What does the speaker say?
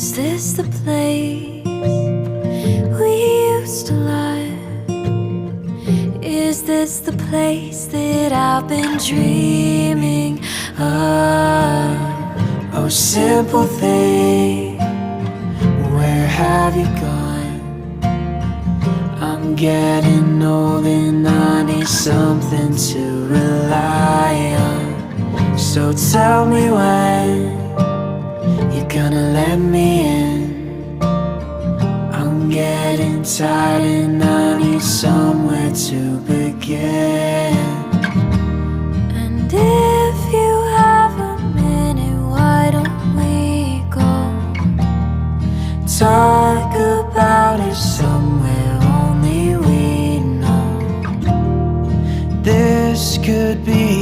Is this the place we used to live? Is this the place that I've been dreaming of? Oh, simple thing, where have you gone? I'm getting old and I need something to rely on. So tell me when you're gonna let me in. I'm getting tired and I need somewhere to begin. And if you have a minute, why don't we go talk about it somewhere only we know? This could be